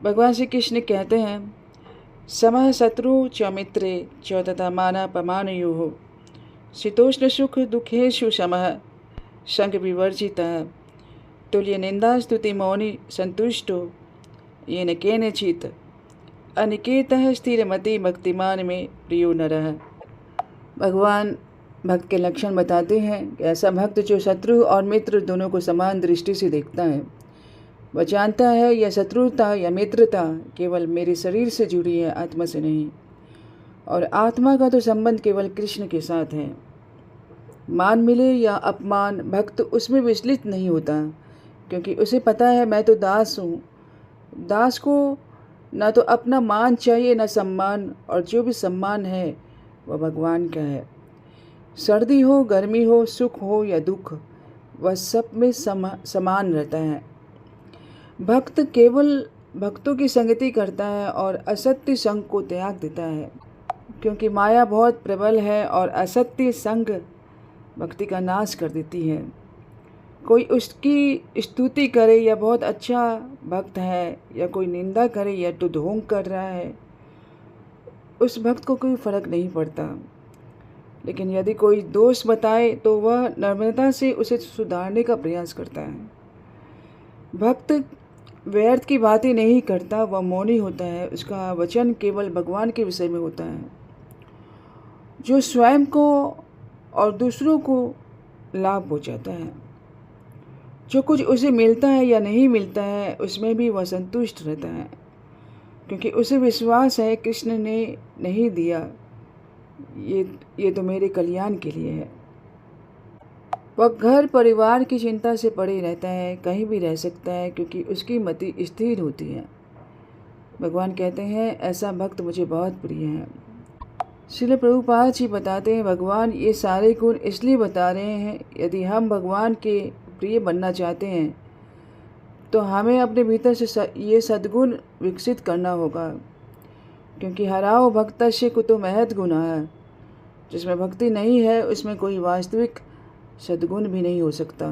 भगवान श्री कृष्ण कहते हैं, समः शत्रु च मित्रे च तथा मानापमानयोः शीतोष्ण सुख दुखेषु समः संग विवर्जितः तुल्य निंदा स्तुति मौनि संतुष्टो येन केनचित् अनिकेतः स्थिरमति भक्तिमान में प्रियो नरः। भगवान भक्त के लक्षण बताते हैं कि ऐसा भक्त जो शत्रु और मित्र दोनों को समान दृष्टि से देखता है, वह जानता है यह शत्रुता या मित्रता केवल मेरे शरीर से जुड़ी है, आत्मा से नहीं, और आत्मा का तो संबंध केवल कृष्ण के साथ है। मान मिले या अपमान, भक्त उसमें विचलित नहीं होता, क्योंकि उसे पता है मैं तो दास हूँ। दास को ना तो अपना मान चाहिए न सम्मान, और जो भी सम्मान है वह भगवान का है। सर्दी हो, गर्मी हो, सुख हो या दुख, वह सब में समान रहता है। भक्त केवल भक्तों की संगति करता है और असत्य संग को त्याग देता है, क्योंकि माया बहुत प्रबल है और असत्य संग भक्ति का नाश कर देती है। कोई उसकी स्तुति करे या बहुत अच्छा भक्त है, या कोई निंदा करे या तो ढोंग कर रहा है, उस भक्त को कोई फर्क नहीं पड़ता। लेकिन यदि कोई दोष बताए तो वह नम्रता से उसे सुधारने का प्रयास करता है। भक्त व्यर्थ की बातें नहीं करता, वह मौनी होता है, उसका वचन केवल भगवान के विषय में होता है। जो स्वयं को और दूसरों को लाभ पहुँचाता है, जो कुछ उसे मिलता है या नहीं मिलता है उसमें भी वह संतुष्ट रहता है, क्योंकि उसे विश्वास है कृष्ण ने नहीं दिया, ये तो मेरे कल्याण के लिए है। वह घर परिवार की चिंता से परे रहता है, कहीं भी रह सकता है, क्योंकि उसकी मति स्थिर होती है। भगवान कहते हैं ऐसा भक्त मुझे बहुत प्रिय है। श्रील प्रभुपाद जी बताते हैं, भगवान ये सारे गुण इसलिए बता रहे हैं, यदि हम भगवान के प्रिय बनना चाहते हैं तो हमें अपने भीतर से ये सद्गुण विकसित करना होगा, क्योंकि हराओ भक्तस्य कुतो महत गुणः, जिसमें भक्ति नहीं है उसमें कोई वास्तविक सद्गुण भी नहीं हो सकता।